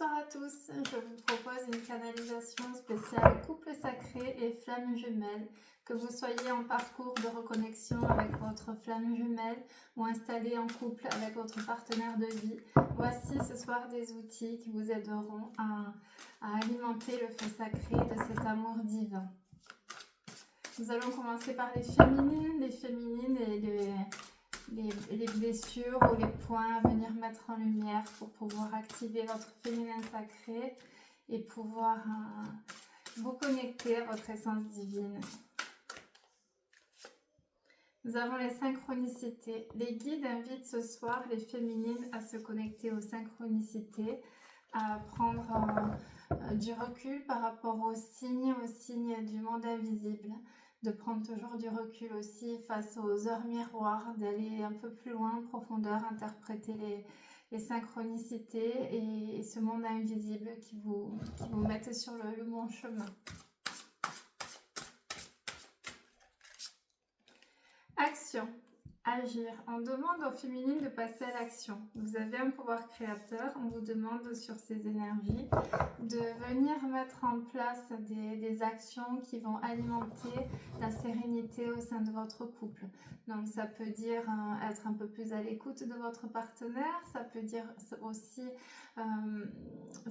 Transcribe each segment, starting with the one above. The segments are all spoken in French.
Bonsoir à tous, je vous propose une canalisation spéciale couple sacré et flamme jumelle. Que vous soyez en parcours de reconnexion avec votre flamme jumelle ou installé en couple avec votre partenaire de vie, voici ce soir des outils qui vous aideront à alimenter le feu sacré de cet amour divin. Nous allons commencer par les féminines et les blessures ou les points à venir mettre en lumière pour pouvoir activer votre féminin sacré et pouvoir vous connecter à votre essence divine. Nous avons les synchronicités. Les guides invitent ce soir les féminines à se connecter aux synchronicités, à prendre du recul par rapport aux signes du monde invisible, de prendre toujours du recul aussi face aux heures miroirs, d'aller un peu plus loin en profondeur, interpréter les synchronicités et ce monde invisible qui vous mettent sur le bon chemin. Action. Agir. On demande aux féminines de passer à l'action. Vous avez un pouvoir créateur. On vous demande sur ces énergies de venir mettre en place des actions qui vont alimenter la sérénité au sein de votre couple. Donc ça peut dire être un peu plus à l'écoute de votre partenaire. Ça peut dire aussi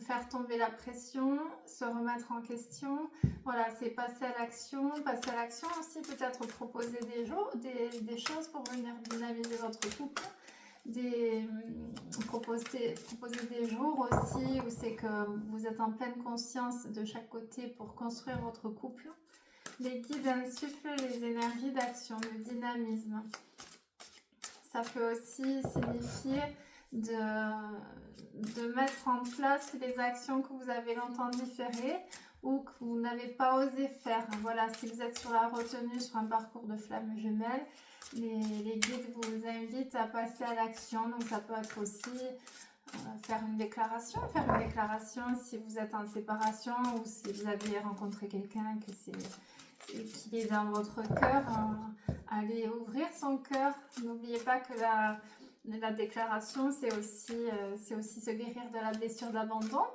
faire tomber la pression, se remettre en question. Voilà, c'est passer à l'action. Passer à l'action aussi, peut-être proposer des choses pour venir dynamiser votre couple. Proposer des jours aussi où c'est que vous êtes en pleine conscience de chaque côté pour construire votre couple. Les guides insufflent les énergies d'action, le dynamisme. Ça peut aussi signifier de mettre en place les actions que vous avez longtemps différées ou que vous n'avez pas osé faire. Voilà, si vous êtes sur la retenue, sur un parcours de flamme jumelle, les guides vous invitent à passer à l'action. Donc ça peut être aussi faire une déclaration si vous êtes en séparation ou si vous avez rencontré quelqu'un qui est dans votre cœur. Allez ouvrir son cœur. N'oubliez pas que la déclaration, c'est aussi se guérir de la blessure d'abandon.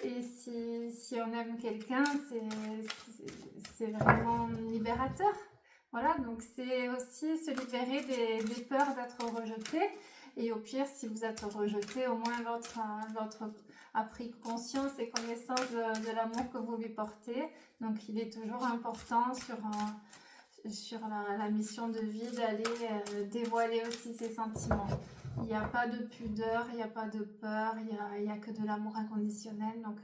Et si on aime quelqu'un, c'est vraiment libérateur. Voilà, donc c'est aussi se libérer des peurs d'être rejeté. Et au pire, si vous êtes rejeté, au moins l'autre a pris conscience et connaissance de l'amour que vous lui portez. Donc il est toujours important sur la mission de vie d'aller dévoiler aussi ses sentiments. Il n'y a pas de pudeur, il n'y a pas de peur, il n'y a que de l'amour inconditionnel. Donc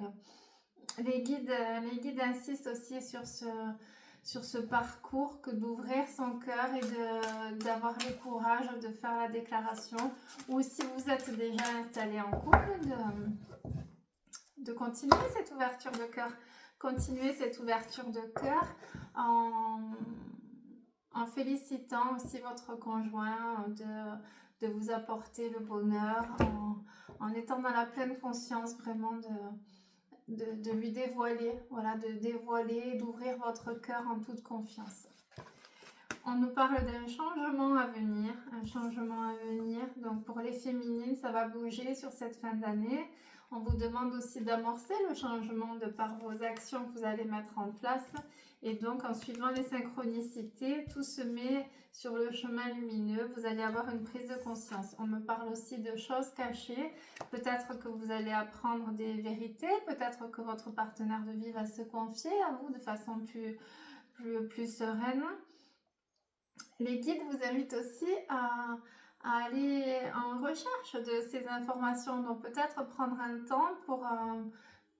les guides insistent aussi sur ce parcours que d'ouvrir son cœur et d'avoir le courage de faire la déclaration. Ou si vous êtes déjà installé en couple, de continuer cette ouverture de cœur. Continuer cette ouverture de cœur en félicitant aussi votre conjoint de vous apporter le bonheur, en étant dans la pleine conscience vraiment de lui dévoiler, voilà, d'ouvrir votre cœur en toute confiance. On nous parle d'un changement à venir, donc pour les féminines, ça va bouger sur cette fin d'année. On vous demande aussi d'amorcer le changement de par vos actions que vous allez mettre en place. Et donc, en suivant les synchronicités, tout se met sur le chemin lumineux. Vous allez avoir une prise de conscience. On me parle aussi de choses cachées. Peut-être que vous allez apprendre des vérités. Peut-être que votre partenaire de vie va se confier à vous de façon plus sereine. Les guides vous invitent aussi à aller en recherche de ces informations. Donc peut-être prendre un temps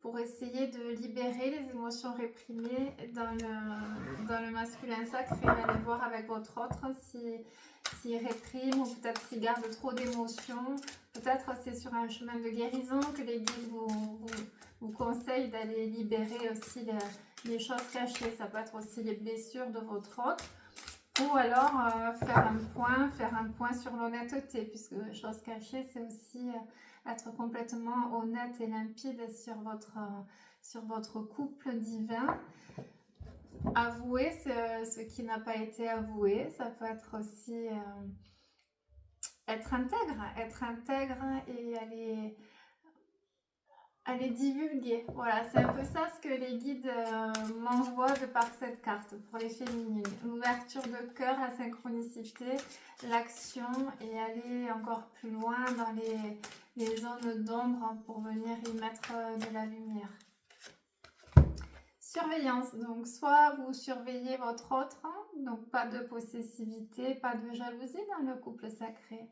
pour essayer de libérer les émotions réprimées dans le masculin sacré. Allez voir avec votre autre s'il réprime ou peut-être s'il garde trop d'émotions. Peut-être c'est sur un chemin de guérison que les guides vous conseillent d'aller libérer aussi les choses cachées. Ça peut être aussi les blessures de votre autre. Ou alors faire un point sur l'honnêteté, puisque chose cachée, c'est aussi être complètement honnête et limpide sur votre couple divin. Avouer ce qui n'a pas été avoué, ça peut être aussi être intègre et à les divulguer. Voilà, c'est un peu ça ce que les guides m'envoient de par cette carte pour les féminines. L'ouverture de cœur, la synchronicité, l'action et aller encore plus loin dans les zones d'ombre pour venir y mettre de la lumière. Surveillance, donc soit vous surveillez votre autre, donc pas de possessivité, pas de jalousie dans le couple sacré.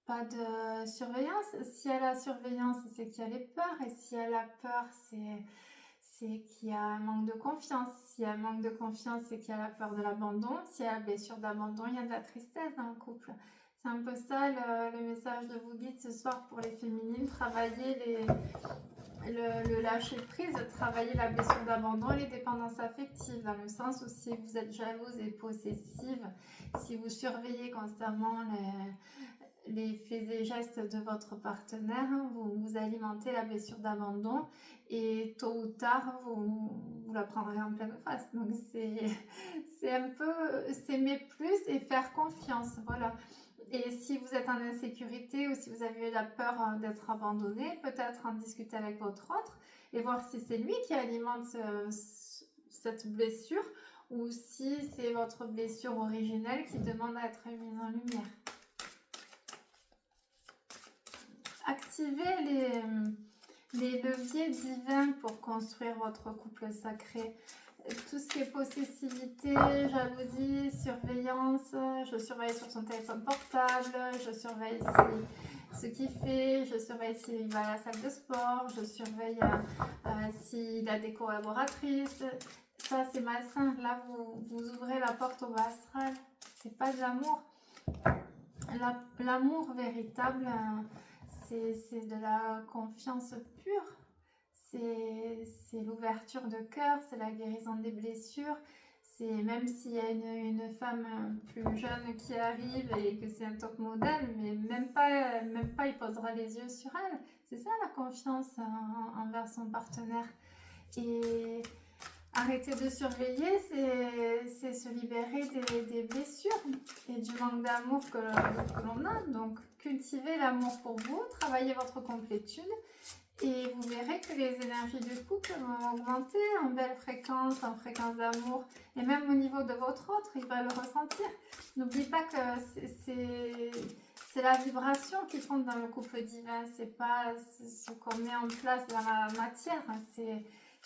Pas de surveillance. Si elle a surveillance, c'est qu'il y a les peurs. Et si elle a peur, c'est qu'il y a un manque de confiance. S'il y a un manque de confiance, c'est qu'il y a la peur de l'abandon. S'il y a la blessure d'abandon, il y a de la tristesse dans le couple. C'est un peu ça le message de vos guides ce soir pour les féminines. Travailler le lâcher prise, travailler la blessure d'abandon et les dépendances affectives, dans le sens où si vous êtes jalouse et possessive, si vous surveillez constamment les faits et gestes de votre partenaire, vous alimentez la blessure d'abandon et tôt ou tard, vous la prendrez en pleine face. Donc c'est un peu s'aimer plus et faire confiance. Voilà. Et si vous êtes en insécurité ou si vous avez la peur d'être abandonné, peut-être en discuter avec votre autre et voir si c'est lui qui alimente cette blessure ou si c'est votre blessure originelle qui demande à être mise en lumière. Activez les leviers divins pour construire votre couple sacré. Tout ce qui est possessivité, jalousie, surveillance, je surveille sur son téléphone portable, je surveille ce qu'il fait, je surveille s'il va à la salle de sport, je surveille s'il a des collaboratrices. Ça, c'est malsain. Là, vous ouvrez la porte au bas astral. C'est pas de l'amour. L'amour véritable, c'est de la confiance pure. C'est l'ouverture de cœur, c'est la guérison des blessures. C'est même s'il y a une femme plus jeune qui arrive et que c'est un top modèle, mais même pas il posera les yeux sur elle. C'est ça la confiance envers son partenaire. Et arrêter de surveiller, c'est se libérer des blessures et du manque d'amour que l'on a. Donc cultivez l'amour pour vous, travaillez votre complétude. Et vous verrez que les énergies du couple vont augmenter en belle fréquence, en fréquence d'amour. Et même au niveau de votre autre, il va le ressentir. N'oubliez pas que c'est la vibration qui compte dans le couple divin. C'est pas ce qu'on met en place dans la matière.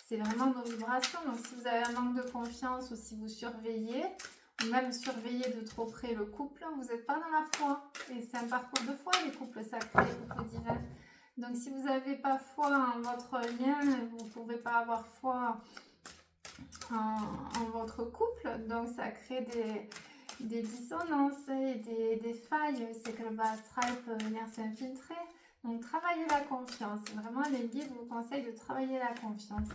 C'est vraiment nos vibrations. Donc si vous avez un manque de confiance ou si vous surveillez, ou même surveillez de trop près le couple, vous n'êtes pas dans la foi. Et c'est un parcours de foi, les couples sacrés, les couples divins. Donc, si vous n'avez pas foi en votre lien, vous ne pouvez pas avoir foi en votre couple. Donc, ça crée des dissonances et des failles. C'est que le bas astral peut venir s'infiltrer. Donc, travaillez la confiance. Vraiment, les guides vous conseillent de travailler la confiance.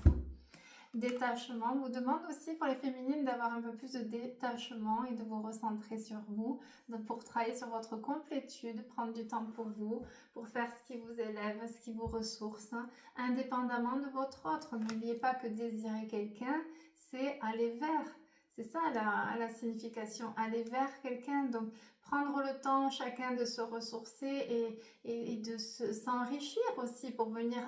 Détachement. Vous demande aussi pour les féminines d'avoir un peu plus de détachement et de vous recentrer sur vous, pour travailler sur votre complétude, prendre du temps pour vous, pour faire ce qui vous élève, ce qui vous ressource, indépendamment de votre autre. N'oubliez pas que désirer quelqu'un, c'est aller vers. C'est ça la signification, aller vers quelqu'un. Donc, prendre le temps chacun de se ressourcer et de s'enrichir aussi pour venir.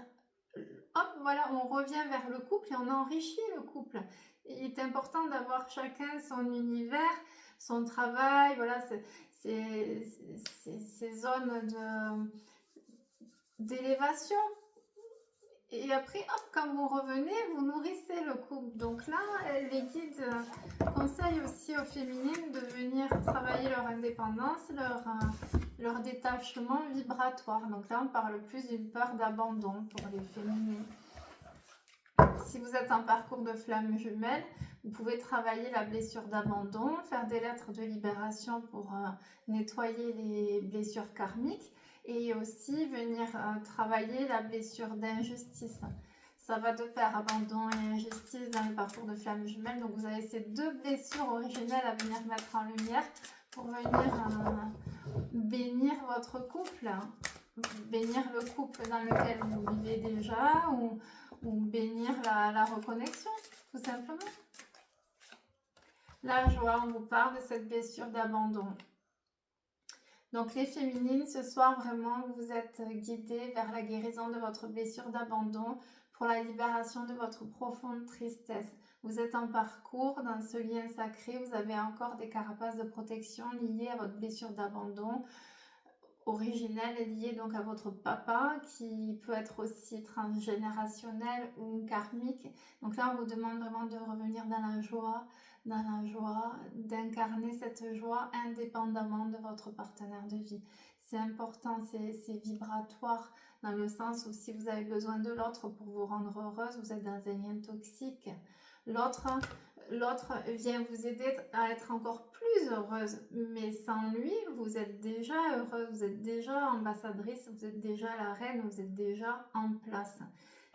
Hop, voilà, on revient vers le couple et on enrichit le couple. Il est important d'avoir chacun son univers, son travail, voilà, ces zones d'élévation. Et après, hop, quand vous revenez, vous nourrissez le couple. Donc là, les guides conseillent aussi aux féminines de venir travailler leur indépendance, leur détachement vibratoire. Donc là, on parle plus d'une peur d'abandon pour les féminines. Si vous êtes en parcours de flamme jumelle, vous pouvez travailler la blessure d'abandon, faire des lettres de libération pour nettoyer les blessures karmiques et aussi venir travailler la blessure d'injustice. Ça va de pair, abandon et injustice dans le parcours de flamme jumelle. Donc vous avez ces deux blessures originelles à venir mettre en lumière pour venir bénir votre couple, bénir le couple dans lequel vous vivez déjà ou bénir la reconnexion, tout simplement. La joie, on vous parle de cette blessure d'abandon. Donc les féminines, ce soir vraiment vous êtes guidées vers la guérison de votre blessure d'abandon pour la libération de votre profonde tristesse. Vous êtes en parcours dans ce lien sacré, vous avez encore des carapaces de protection liées à votre blessure d'abandon originelle et liée donc à votre papa qui peut être aussi transgénérationnel ou karmique. Donc là on vous demande vraiment de revenir dans la joie, d'incarner cette joie indépendamment de votre partenaire de vie. C'est important, c'est vibratoire dans le sens où si vous avez besoin de l'autre pour vous rendre heureuse, vous êtes dans un lien toxique. L'autre vient vous aider à être encore plus heureuse, mais sans lui, vous êtes déjà heureuse, vous êtes déjà ambassadrice, vous êtes déjà la reine, vous êtes déjà en place.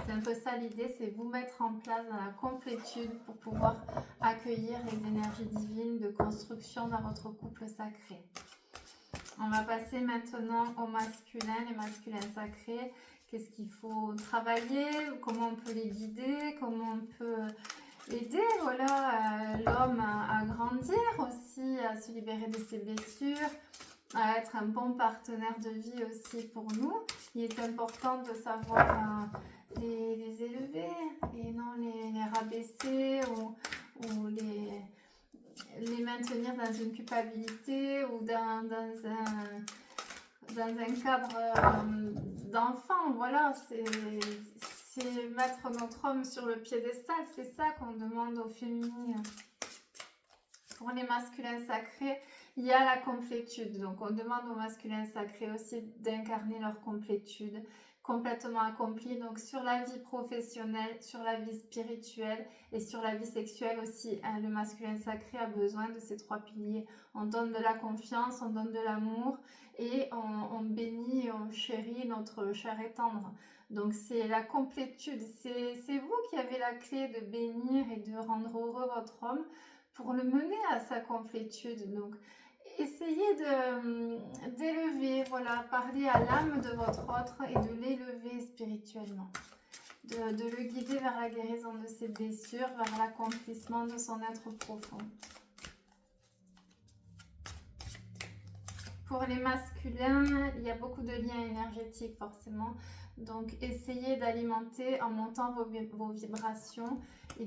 C'est un peu ça l'idée, c'est vous mettre en place dans la complétude pour pouvoir accueillir les énergies divines de construction dans votre couple sacré. On va passer maintenant au masculin, les masculins sacrés. Qu'est-ce qu'il faut travailler, comment on peut les guider, comment on peut aider l'homme à grandir aussi, à se libérer de ses blessures, à être un bon partenaire de vie aussi pour nous. Il est important de savoir les élever et non les rabaisser ou les maintenir dans une culpabilité ou dans un cadre d'enfant. Voilà, c'est mettre notre homme sur le piédestal, c'est ça qu'on demande aux féminines. Pour les masculins sacrés, il y a la complétude. Donc on demande aux masculins sacrés aussi d'incarner leur complétude complètement accomplie. Donc sur la vie professionnelle, sur la vie spirituelle et sur la vie sexuelle aussi. Le masculin sacré a besoin de ces trois piliers. On donne de la confiance, on donne de l'amour et on bénit et on chérit notre chair et tendre. Donc c'est la complétude, c'est vous qui avez la clé de bénir et de rendre heureux votre homme pour le mener à sa complétude. Donc essayez d'élever, voilà, parler à l'âme de votre autre et de l'élever spirituellement. De le guider vers la guérison de ses blessures, vers l'accomplissement de son être profond. Pour les masculins, il y a beaucoup de liens énergétiques forcément. Donc, essayez d'alimenter en montant vos vibrations et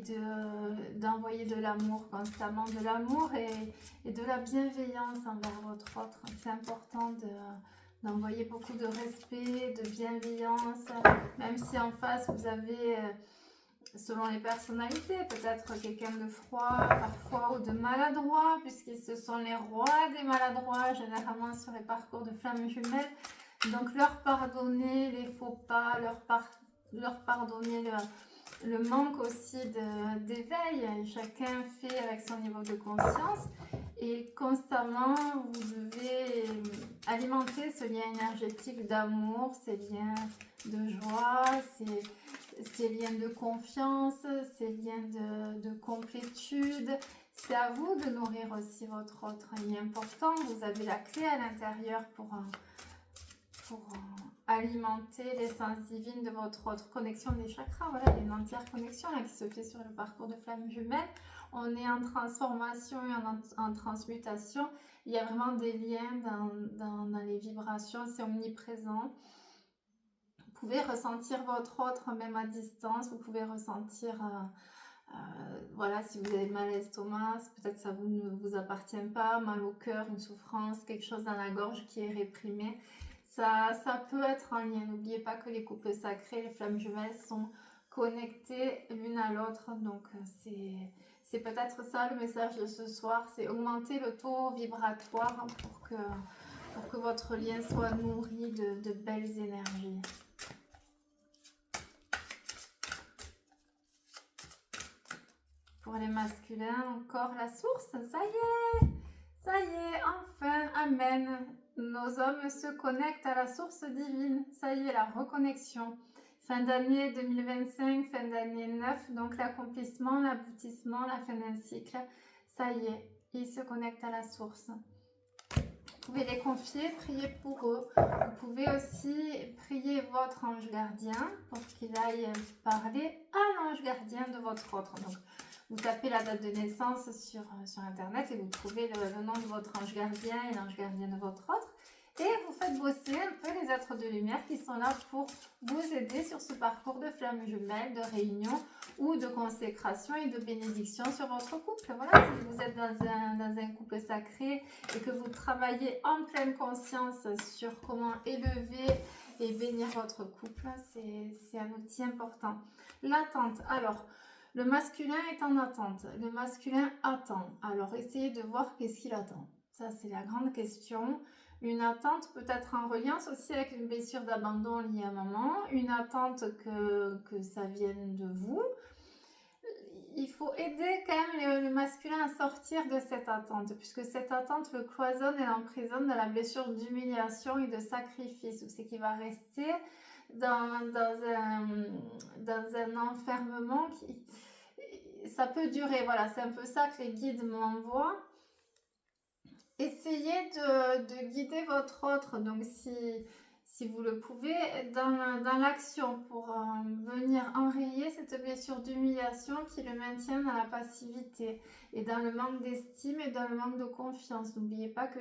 d'envoyer de l'amour constamment. De l'amour et de la bienveillance envers votre autre. C'est important d'envoyer beaucoup de respect, de bienveillance. Même si en face, vous avez, selon les personnalités, peut-être quelqu'un de froid parfois ou de maladroit, puisqu'ils se sont les rois des maladroits, généralement sur les parcours de flammes jumelles. Donc leur pardonner les faux pas, leur pardonner le manque aussi d'éveil. Chacun fait avec son niveau de conscience. Et constamment, vous devez alimenter ce lien énergétique d'amour, ces liens de joie, ces liens de confiance, ces liens de complétude. C'est à vous de nourrir aussi votre autre. Il est important, vous avez la clé à l'intérieur pour alimenter l'essence divine de votre autre. Connexion des chakras, voilà, il y a une entière connexion là, qui se fait sur le parcours de flammes jumelles. On est en transformation et en transmutation. Il y a vraiment des liens dans les vibrations, c'est omniprésent. Vous pouvez ressentir votre autre même à distance, vous pouvez ressentir... voilà, si vous avez mal à l'estomac, peut-être ça ne vous appartient pas, mal au cœur, une souffrance, quelque chose dans la gorge qui est réprimé. Ça peut être en lien. N'oubliez pas que les couples sacrés, les flammes jumelles sont connectées l'une à l'autre. Donc c'est peut-être ça le message de ce soir, c'est augmenter le taux vibratoire pour que votre lien soit nourri de belles énergies. Pour les masculins, encore la source, ça y est, enfin, amen. Nos hommes se connectent à la source divine, ça y est, la reconnexion. Fin d'année 2025, fin d'année 9, donc l'accomplissement, l'aboutissement, la fin d'un cycle, ça y est, ils se connectent à la source. Vous pouvez les confier, prier pour eux. Vous pouvez aussi prier votre ange gardien pour qu'il aille parler à l'ange gardien de votre autre. Donc, vous tapez la date de naissance sur Internet et vous trouvez le nom de votre ange gardien et l'ange gardien de votre autre. Et vous faites bosser un peu les êtres de lumière qui sont là pour vous aider sur ce parcours de flamme jumelle, de réunion ou de consécration et de bénédiction sur votre couple. Voilà, si vous êtes dans un couple sacré et que vous travaillez en pleine conscience sur comment élever et bénir votre couple, c'est un outil important. L'attente. Alors, le masculin est en attente. Le masculin attend. Alors, essayez de voir qu'est-ce qu'il attend. Ça, c'est la grande question. Une attente peut être en reliance aussi avec une blessure d'abandon liée à maman. Une attente que ça vienne de vous. Il faut aider quand même le masculin à sortir de cette attente, puisque cette attente le cloisonne et l'emprisonne dans la blessure d'humiliation et de sacrifice, où c'est qu'il va rester dans un enfermement qui... Ça peut durer, voilà, c'est un peu ça que les guides m'envoient. Essayez de guider votre autre, donc si vous le pouvez, dans l'action pour venir enrayer cette blessure d'humiliation qui le maintient dans la passivité et dans le manque d'estime et dans le manque de confiance. N'oubliez pas que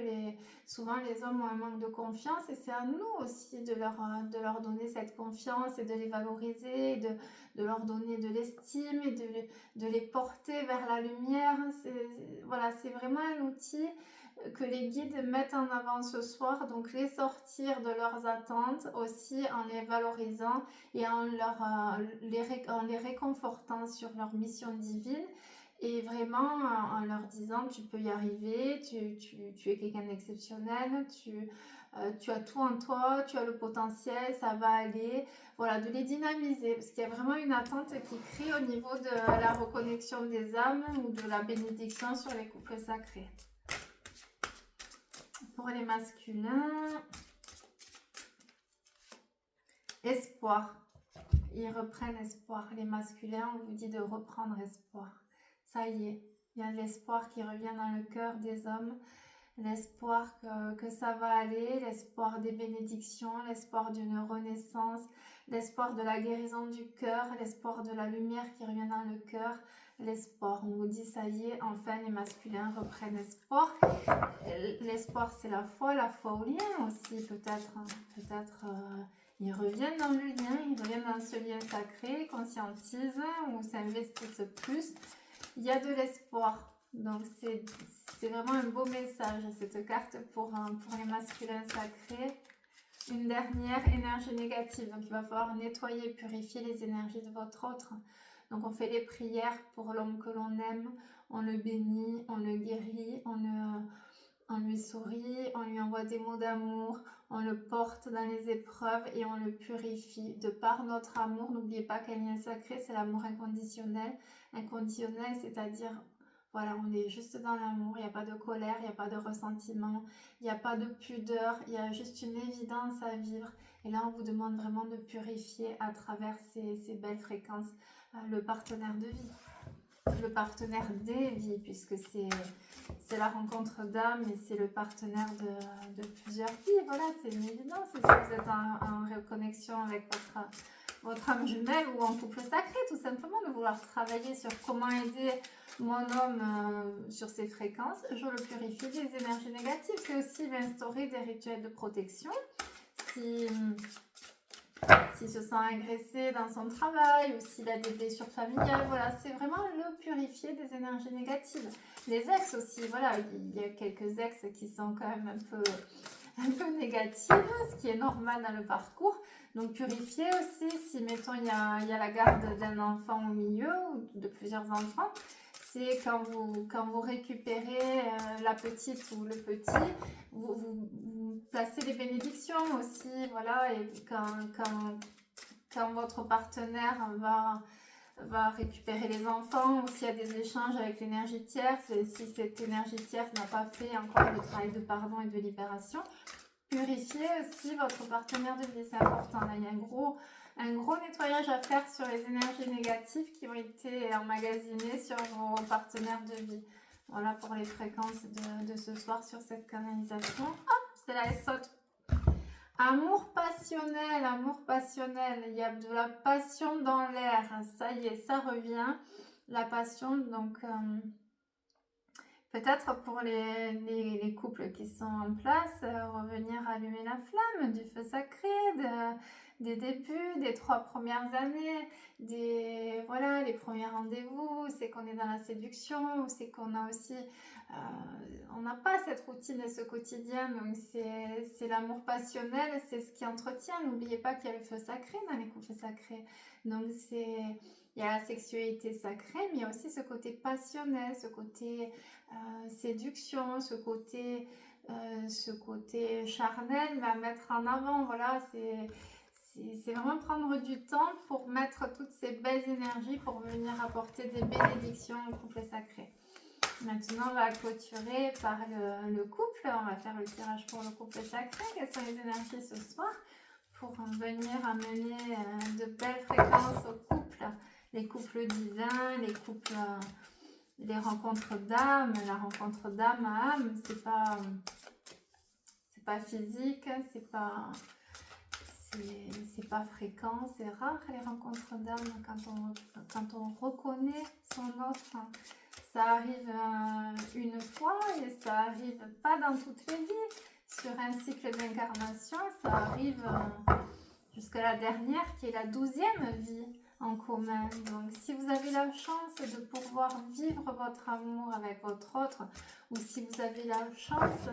souvent les hommes ont un manque de confiance et c'est à nous aussi de leur donner cette confiance et de les valoriser, de leur donner de l'estime et de les porter vers la lumière. Voilà, c'est vraiment un outil que les guides mettent en avant ce soir, donc les sortir de leurs attentes aussi en les valorisant et en les réconfortant sur leur mission divine et vraiment en leur disant tu peux y arriver, tu es quelqu'un d'exceptionnel, tu as tout en toi, tu as le potentiel, ça va aller, voilà, de les dynamiser parce qu'il y a vraiment une attente qui crie au niveau de la reconnexion des âmes ou de la bénédiction sur les couples sacrés. Pour les masculins, espoir. Ils reprennent espoir. Les masculins, on vous dit de reprendre espoir. Ça y est, il y a l'espoir qui revient dans le cœur des hommes. L'espoir que ça va aller, l'espoir des bénédictions, l'espoir d'une renaissance, l'espoir de la guérison du cœur, l'espoir de la lumière qui revient dans le cœur, l'espoir. On vous dit ça y est, enfin les masculins reprennent espoir. L'espoir c'est la foi au lien aussi peut-être. Ils reviennent dans le lien, ils reviennent dans ce lien sacré, conscientisent ou s'investissent plus. Il y a de l'espoir. Donc c'est vraiment un beau message cette carte pour les masculins sacrés. Une dernière, énergie négative. Donc il va falloir nettoyer, purifier les énergies de votre autre. Donc on fait les prières pour l'homme que l'on aime, on le bénit, on le guérit, on lui sourit, on lui envoie des mots d'amour, on le porte dans les épreuves et on le purifie. De par notre amour, n'oubliez pas qu'un lien sacré, c'est l'amour inconditionnel. Inconditionnel, c'est-à-dire, voilà, on est juste dans l'amour, il n'y a pas de colère, il n'y a pas de ressentiment, il n'y a pas de pudeur, il y a juste une évidence à vivre. Et là, on vous demande vraiment de purifier à travers ces belles fréquences le partenaire de vie. Le partenaire des vies, puisque c'est la rencontre d'âme et c'est le partenaire de plusieurs vies. Voilà, c'est une évidence. Et si vous êtes en reconnexion avec votre âme jumelle ou en couple sacré, tout simplement, de vouloir travailler sur comment aider mon homme sur ses fréquences, je le purifie des énergies négatives. C'est aussi d'instaurer des rituels de protection. S'il se sent agressé dans son travail ou s'il a des blessures familiales, voilà, c'est vraiment le purifier des énergies négatives. Les ex aussi, voilà, il y a quelques ex qui sont quand même un peu négatives, ce qui est normal dans le parcours. Donc purifier aussi, si mettons il y a la garde d'un enfant au milieu ou de plusieurs enfants, c'est quand vous récupérez la petite ou le petit, vous placez des bénédictions aussi, voilà, et quand votre partenaire va récupérer les enfants ou s'il y a des échanges avec l'énergie tierce, et si cette énergie tierce n'a pas fait encore le travail de pardon et de libération, purifiez aussi votre partenaire de vie, c'est important. Là, il y a un gros nettoyage à faire sur les énergies négatives qui ont été emmagasinées sur vos partenaires de vie. Voilà pour les fréquences de ce soir sur cette canalisation. Hop, c'est la SOT. Amour passionnel, il y a de la passion dans l'air, ça y est, ça revient, la passion, donc Peut-être pour les couples qui sont en place, revenir allumer la flamme du feu sacré, des débuts, des 3 premières années, voilà, les premiers rendez-vous, c'est qu'on est dans la séduction, c'est qu'on a aussi, on n'a pas cette routine et ce quotidien, donc c'est l'amour passionnel, c'est ce qui entretient. N'oubliez pas qu'il y a le feu sacré dans les couples sacrés, donc il y a la sexualité sacrée, mais il y a aussi ce côté passionnel, ce côté séduction, ce côté charnel, mais à mettre en avant. Voilà, c'est vraiment prendre du temps pour mettre toutes ces belles énergies pour venir apporter des bénédictions au couple sacré. Maintenant, on va clôturer par le couple. On va faire le tirage pour le couple sacré. Quelles sont les énergies ce soir pour venir amener de belles fréquences au couple, les couples divins, les rencontres d'âme. La rencontre d'âme à âme, c'est pas physique, c'est pas fréquent, c'est rare les rencontres d'âme quand on reconnaît son autre. Ça arrive une fois et ça arrive pas dans toutes les vies. Sur un cycle d'incarnation, ça arrive jusqu'à la dernière qui est la 12e vie en commun. Donc si vous avez la chance de pouvoir vivre votre amour avec votre autre, ou si vous avez la chance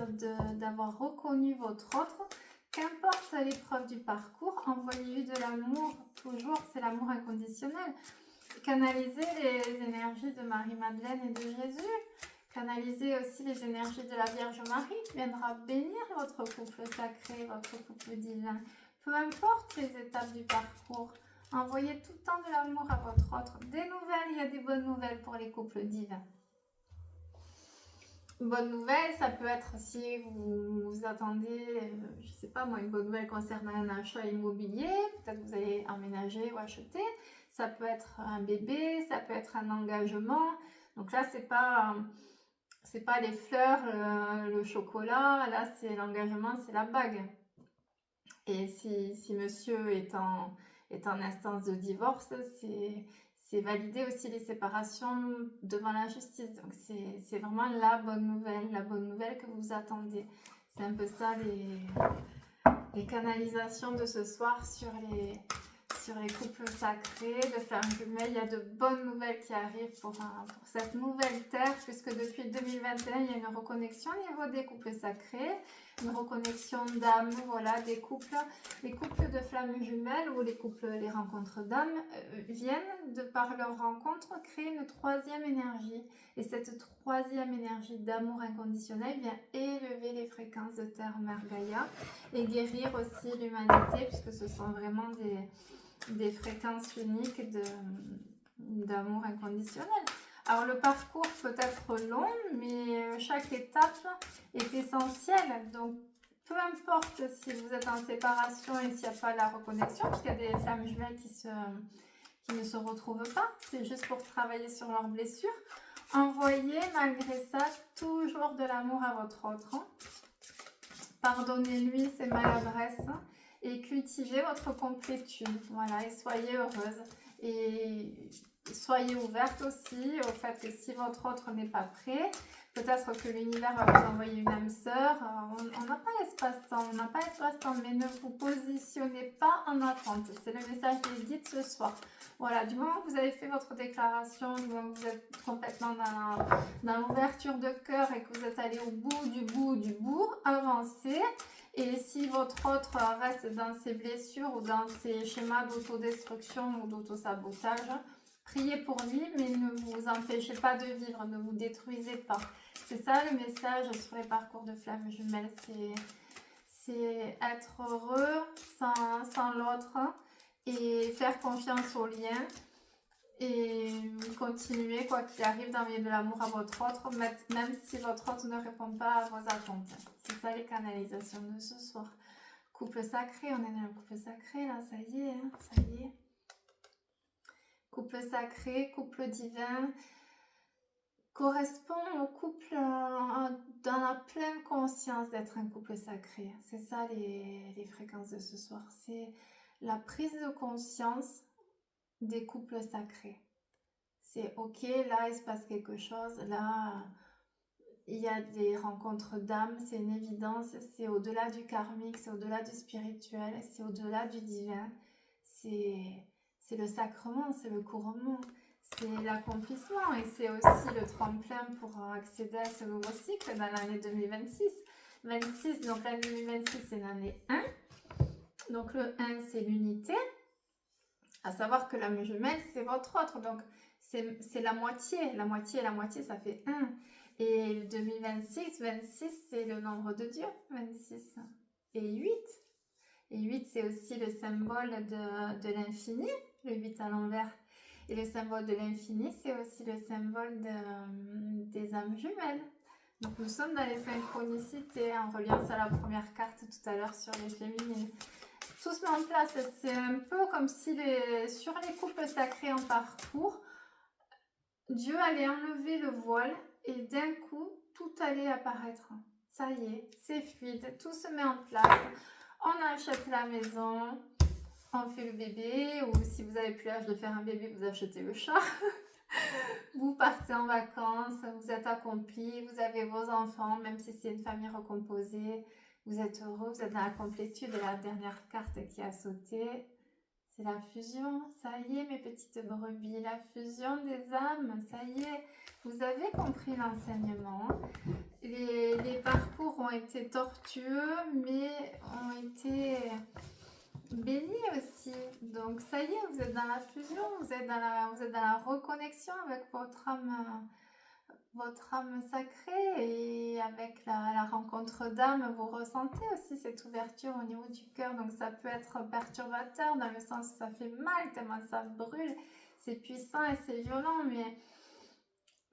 d'avoir reconnu votre autre, qu'importe l'épreuve du parcours, envoyez-lui de l'amour, toujours, c'est l'amour inconditionnel. Canalisez les énergies de Marie-Madeleine et de Jésus. Canalisez aussi les énergies de la Vierge Marie qui viendra bénir votre couple sacré, votre couple divin. Peu importe les étapes du parcours, envoyez tout le temps de l'amour à votre autre. Des nouvelles, il y a des bonnes nouvelles pour les couples divins. Bonne nouvelle, ça peut être si vous attendez, je sais pas moi, une bonne nouvelle concernant un achat immobilier, peut-être vous allez emménager ou acheter. Ça peut être un bébé, ça peut être un engagement. Donc là, c'est pas les fleurs, le chocolat. Là, c'est l'engagement, c'est la bague. Et si monsieur est en instance de divorce, c'est valider aussi les séparations devant la justice. Donc c'est vraiment la bonne nouvelle que vous attendez. C'est un peu ça les canalisations de ce soir sur les couples sacrés, de flammes jumelles. Il y a de bonnes nouvelles qui arrivent pour cette nouvelle terre, puisque depuis 2021, il y a une reconnexion au niveau des couples sacrés, une reconnexion d'âme, voilà, des couples. Les couples de flammes jumelles ou les rencontres d'âme viennent, de par leur rencontre, créer une 3e énergie. Et cette 3e énergie d'amour inconditionnel vient élever les fréquences de Terre Mère Gaïa et guérir aussi l'humanité, puisque ce sont vraiment des fréquences uniques d'amour inconditionnel. Alors le parcours peut être long, mais chaque étape est essentielle. Donc peu importe si vous êtes en séparation et s'il n'y a pas la reconnexion, parce qu'il y a des flammes jumelles qui ne se retrouvent pas, c'est juste pour travailler sur leurs blessures. Envoyez malgré ça toujours de l'amour à votre autre. Pardonnez-lui ses maladresses et cultivez votre complétude. Voilà, et soyez heureuse. Et soyez ouverte aussi au fait que si votre autre n'est pas prêt, peut-être que l'univers va vous envoyer une âme sœur. On n'a pas l'espace-temps, mais ne vous positionnez pas en attente. C'est le message des guides ce soir. Voilà, du moment que vous avez fait votre déclaration, du moment que vous êtes complètement dans l'ouverture de cœur et que vous êtes allé au bout du bout, avancez. Et si votre autre reste dans ses blessures ou dans ses schémas d'autodestruction ou d'autosabotage, priez pour lui, mais ne vous empêchez pas de vivre, ne vous détruisez pas. C'est ça le message sur les parcours de flammes jumelles, c'est être heureux sans l'autre et faire confiance au lien et continuer quoi qu'il arrive d'envoyer de l'amour à votre autre, même si votre autre ne répond pas à vos attentes. C'est ça les canalisations de ce soir. Couple sacré, on est dans le couple sacré là, ça y est, hein, ça y est. Couple sacré, couple divin, correspond au couple dans la pleine conscience d'être un couple sacré. C'est ça les fréquences de ce soir. C'est la prise de conscience des couples sacrés. C'est ok, là il se passe quelque chose, là il y a des rencontres d'âme, c'est une évidence, c'est au-delà du karmique, c'est au-delà du spirituel, c'est au-delà du divin, c'est le sacrement, c'est le couronnement, c'est l'accomplissement et c'est aussi le tremplin pour accéder à ce nouveau cycle dans l'année 2026. 26, donc l'année 2026 c'est l'année 1, donc le 1 c'est l'unité, à savoir que l'âme jumelle c'est votre autre, donc c'est la moitié et la moitié ça fait 1. Et 2026, 26 c'est le nombre de Dieu, 26. Et 8. Et 8 c'est aussi le symbole de l'infini, le 8 à l'envers. Et le symbole de l'infini c'est aussi le symbole des âmes jumelles. Donc nous sommes dans les synchronicités en reliance à la première carte tout à l'heure sur les féminines. Tout se met en place, c'est un peu comme si sur les couples sacrés en parcours, Dieu allait enlever le voile et d'un coup, tout allait apparaître. Ça y est, c'est fluide, tout se met en place. On achète la maison, on fait le bébé, ou si vous n'avez plus l'âge de faire un bébé, vous achetez le chat. Vous partez en vacances, vous êtes accompli, vous avez vos enfants, même si c'est une famille recomposée, vous êtes heureux, vous êtes dans la complétude. Et la dernière carte qui a sauté, c'est la fusion. Ça y est, mes petites brebis, la fusion des âmes, ça y est, vous avez compris l'enseignement. Les parcours ont été tortueux, mais ont été bénis aussi. Donc ça y est, vous êtes dans la fusion, vous êtes dans la reconnexion avec votre âme sacrée, et avec la rencontre d'âme, vous ressentez aussi cette ouverture au niveau du cœur. Donc ça peut être perturbateur dans le sens où ça fait mal, tellement ça brûle, c'est puissant et c'est violent, mais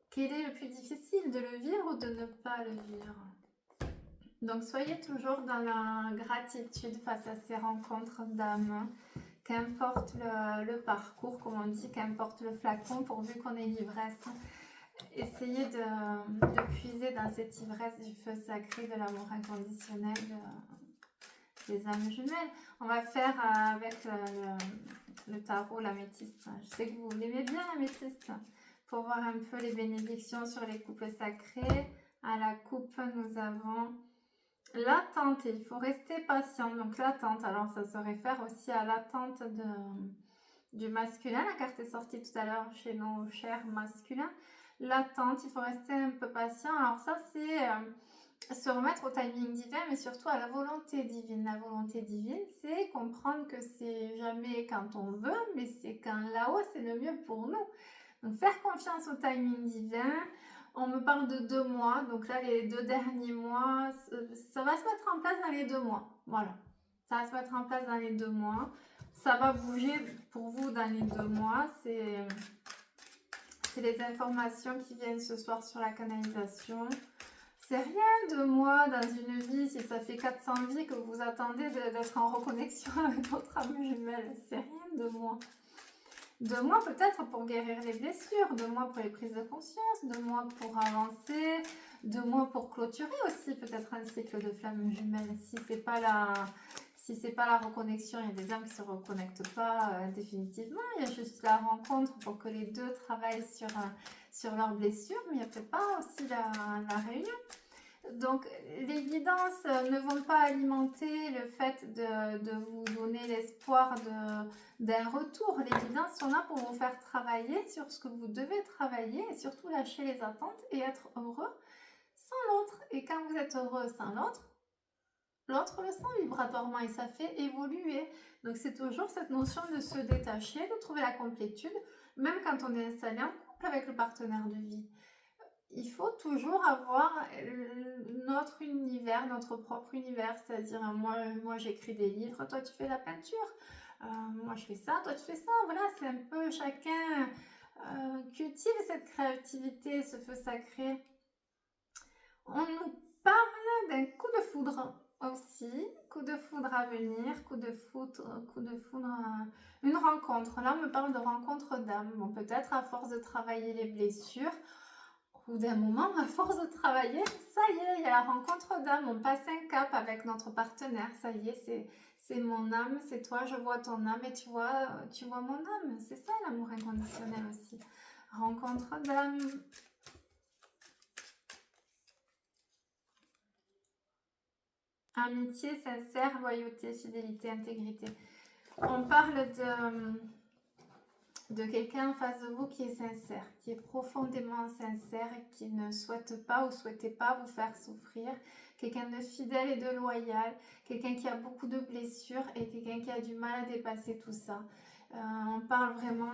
quel est le plus difficile, de le vivre ou de ne pas le vivre? Donc soyez toujours dans la gratitude face à ces rencontres d'âme, qu'importe le parcours, comme on dit, qu'importe le flacon, pourvu qu'on ait l'ivresse. Essayez de puiser dans cette ivresse du feu sacré de l'amour inconditionnel des âmes jumelles. On va faire avec le tarot l'améthyste. Je sais que vous l'aimez bien, l'améthyste, pour voir un peu les bénédictions sur les couples sacrés. À la coupe, nous avons l'attente, et il faut rester patient. Donc l'attente, alors ça se réfère aussi à l'attente du masculin. La carte est sortie tout à l'heure chez nos chers masculins. L'attente, il faut rester un peu patient. Alors ça, c'est se remettre au timing divin, mais surtout à la volonté divine. La volonté divine, c'est comprendre que c'est jamais quand on veut, mais c'est quand là-haut, c'est le mieux pour nous. Donc faire confiance au timing divin. On me parle de 2 mois, donc là les 2 derniers mois, ça va se mettre en place dans les 2 mois. Voilà, ça va se mettre en place dans les 2 mois. Ça va bouger pour vous dans les 2 mois. C'est les informations qui viennent ce soir sur la canalisation. C'est rien de moi dans une vie, si ça fait 400 vies que vous attendez d'être en reconnexion avec votre âme jumelle. C'est rien de moi. 2 mois peut-être pour guérir les blessures, 2 mois pour les prises de conscience, 2 mois pour avancer, 2 mois pour clôturer aussi peut-être un cycle de flamme jumelle. Si c'est pas la reconnexion, il y a des âmes qui se reconnectent pas définitivement. Il y a juste la rencontre pour que les deux travaillent sur leurs blessures, mais il n'y a peut-être pas aussi la réunion. Donc les guidances ne vont pas alimenter le fait de vous donner l'espoir d'un retour. Les guidances sont là pour vous faire travailler sur ce que vous devez travailler, et surtout lâcher les attentes et être heureux sans l'autre. Et quand vous êtes heureux sans l'autre le sent vibratoirement et ça fait évoluer. Donc c'est toujours cette notion de se détacher, de trouver la complétude, même quand on est installé en couple avec le partenaire de vie. Il faut toujours avoir notre univers, notre propre univers, c'est-à-dire moi j'écris des livres, toi tu fais la peinture, moi je fais ça, toi tu fais ça, voilà, c'est un peu chacun cultive cette créativité, ce feu sacré. On nous parle d'un coup de foudre aussi, coup de foudre à venir, coup de foudre, une rencontre. Là on me parle de rencontre d'âme, bon peut-être à force de travailler les blessures, ou d'un moment, à force de travailler, ça y est, il y a la rencontre d'âme, on passe un cap avec notre partenaire, ça y est, c'est mon âme, c'est toi, je vois ton âme et tu vois mon âme. C'est ça l'amour inconditionnel aussi. Rencontre d'âme. Amitié, sincère, loyauté, fidélité, intégrité. On parle de quelqu'un en face de vous qui est sincère, qui est profondément sincère et qui ne souhaite pas ou souhaitait pas vous faire souffrir. Quelqu'un de fidèle et de loyal, quelqu'un qui a beaucoup de blessures et quelqu'un qui a du mal à dépasser tout ça. On parle vraiment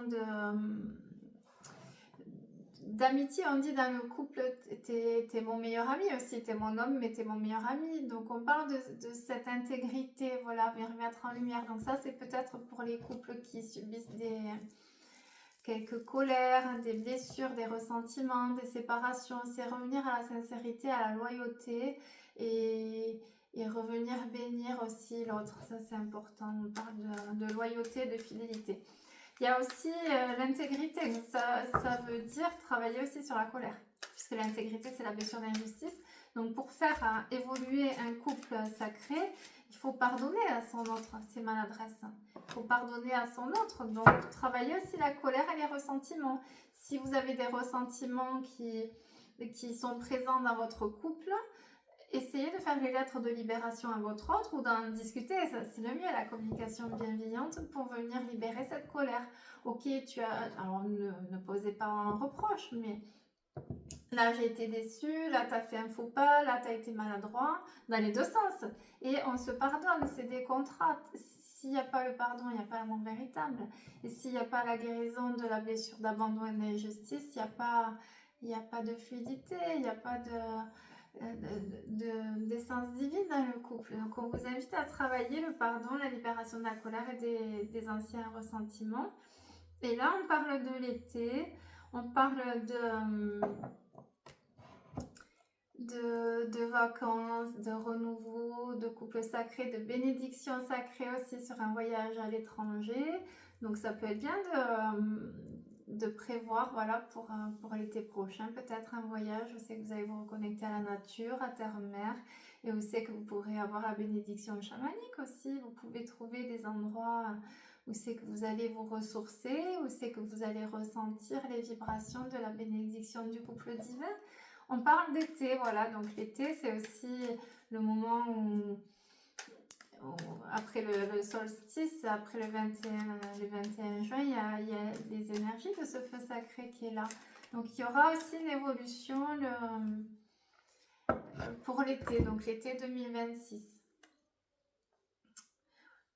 d'amitié, on dit dans le couple, t'es mon meilleur ami aussi, t'es mon homme, mais t'es mon meilleur ami. Donc on parle de cette intégrité, voilà, mettre en lumière. Donc ça, c'est peut-être pour les couples qui subissent quelques colères, des blessures, des ressentiments, des séparations. C'est revenir à la sincérité, à la loyauté et revenir bénir aussi l'autre. Ça, c'est important. On parle de loyauté, de fidélité. Il y a aussi l'intégrité. Ça veut dire travailler aussi sur la colère, puisque l'intégrité, c'est la blessure d'injustice. Donc, pour faire évoluer un couple sacré, il faut pardonner à son autre ses maladresses. Il faut pardonner à son autre. Donc, travailler aussi la colère et les ressentiments. Si vous avez des ressentiments qui sont présents dans votre couple, essayez de faire les lettres de libération à votre autre ou d'en discuter, c'est le mieux, la communication bienveillante pour venir libérer cette colère. Ok, alors ne posez pas un reproche, mais là j'ai été déçue, là tu as fait un faux pas, là tu as été maladroit, dans les deux sens. Et on se pardonne, c'est des contrats. S'il n'y a pas le pardon, il n'y a pas l'amour véritable. Et s'il n'y a pas la guérison de la blessure d'abandon et d'injustice, il n'y a pas de fluidité, il n'y a pas d'essence divine dans le couple. Donc on vous invite à travailler le pardon, la libération de la colère et des anciens ressentiments. Et là on parle de l'été, on parle de vacances, de renouveau, de couple sacré, de bénédiction sacrée aussi sur un voyage à l'étranger. Donc ça peut être bien de prévoir, voilà, pour l'été prochain, peut-être un voyage. Je sais que vous allez vous reconnecter à la nature, à terre-mer, et vous savez que vous pourrez avoir la bénédiction chamanique aussi. Vous pouvez trouver des endroits où c'est que vous allez vous ressourcer, où c'est que vous allez ressentir les vibrations de la bénédiction du couple divin. On parle d'été, voilà, donc l'été c'est aussi le moment où après le solstice, après le 21 juin, il y a les énergies de ce feu sacré qui est là. Donc il y aura aussi une évolution pour l'été, donc l'été 2026.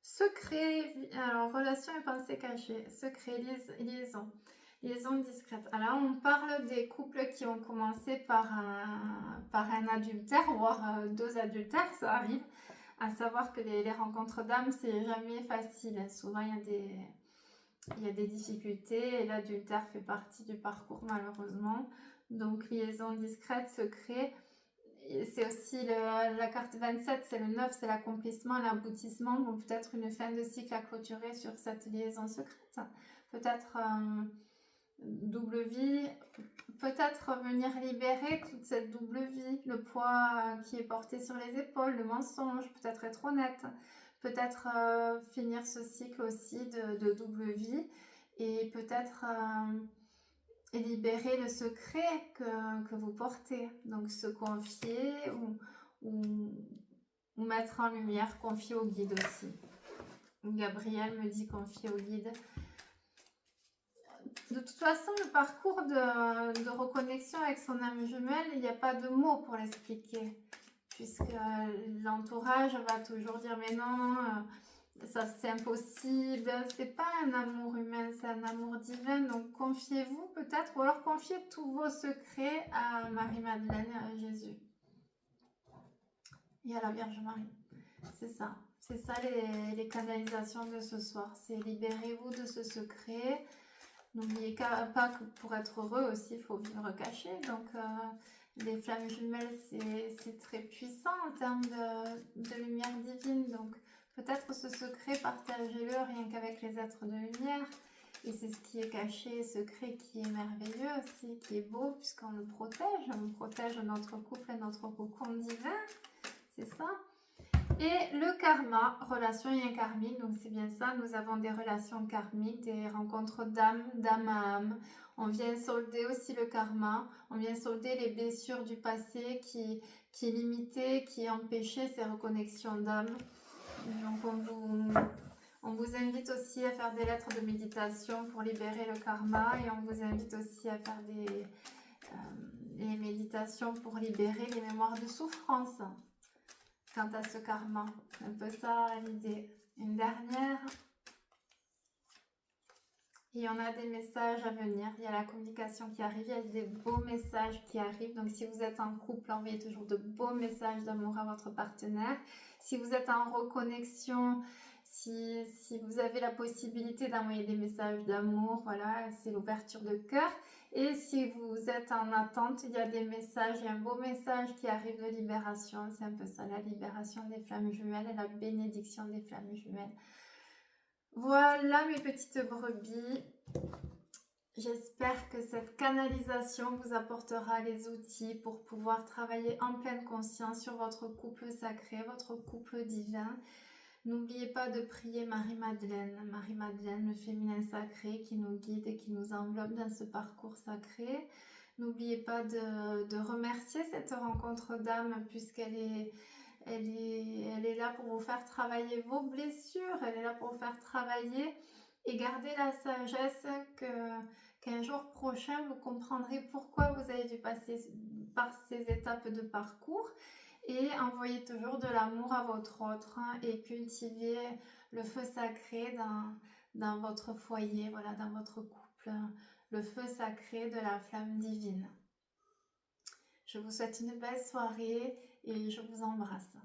Secret, alors relation et pensée cachée, secret, liaison discrète. Alors on parle des couples qui ont commencé par un adultère, voire deux adultères, ça arrive. À savoir que les rencontres d'âmes, c'est jamais facile. Souvent, il y a des difficultés et l'adultère fait partie du parcours, malheureusement. Donc, liaison discrète, secret. C'est aussi la carte 27, c'est le 9, c'est l'accomplissement, l'aboutissement. Donc, peut-être une fin de cycle à clôturer sur cette liaison secrète. Peut-être double vie, peut-être venir libérer toute cette double vie, le poids qui est porté sur les épaules, le mensonge, peut-être être honnête, peut-être finir ce cycle aussi de double vie et peut-être libérer le secret que vous portez, donc se confier ou mettre en lumière, confier au guide aussi. Gabriel me dit confier au guide. De toute façon, le parcours de reconnexion avec son âme jumelle, il n'y a pas de mots pour l'expliquer. Puisque l'entourage va toujours dire mais non, ça c'est impossible, c'est pas un amour humain, c'est un amour divin. Donc confiez-vous peut-être, ou alors confiez tous vos secrets à Marie-Madeleine et à Jésus. Et à la Vierge Marie. C'est ça. C'est ça les canalisations de ce soir. C'est libérez-vous de ce secret. N'oubliez pas que pour être heureux aussi, il faut vivre caché. Donc, les flammes jumelles, c'est très puissant en termes de lumière divine. Donc, peut-être ce secret, partagez-le rien qu'avec les êtres de lumière. Et c'est ce qui est caché, secret qui est merveilleux aussi, qui est beau, puisqu'on le protège. On protège notre couple et notre cocon divin. C'est ça. Et le karma, relation et karmique, donc c'est bien ça, nous avons des relations karmiques, des rencontres d'âme à âme. On vient solder aussi le karma, on vient solder les blessures du passé qui limitaient, qui empêchaient ces reconnexions d'âme. Donc on vous invite aussi à faire des lettres de méditation pour libérer le karma et on vous invite aussi à faire des méditations pour libérer les mémoires de souffrance. Quant à ce karma, un peu ça l'idée. Une dernière. Et on a des messages à venir, il y a la communication qui arrive, il y a des beaux messages qui arrivent. Donc si vous êtes en couple, envoyez toujours de beaux messages d'amour à votre partenaire. Si vous êtes en reconnexion, si vous avez la possibilité d'envoyer des messages d'amour, voilà, c'est l'ouverture de cœur. Et si vous êtes en attente, il y a des messages, il y a un beau message qui arrive de libération. C'est un peu ça, la libération des flammes jumelles et la bénédiction des flammes jumelles. Voilà mes petites brebis. J'espère que cette canalisation vous apportera les outils pour pouvoir travailler en pleine conscience sur votre couple sacré, votre couple divin. N'oubliez pas de prier Marie-Madeleine. Marie-Madeleine, le féminin sacré qui nous guide et qui nous enveloppe dans ce parcours sacré. N'oubliez pas de remercier cette rencontre d'âme puisqu'elle est... Elle est là pour vous faire travailler vos blessures, elle est là pour vous faire travailler et garder la sagesse qu'un jour prochain, vous comprendrez pourquoi vous avez dû passer par ces étapes de parcours et envoyez toujours de l'amour à votre autre et cultivez le feu sacré dans votre foyer, voilà, dans votre couple, le feu sacré de la flamme divine. Je vous souhaite une belle soirée et je vous embrasse.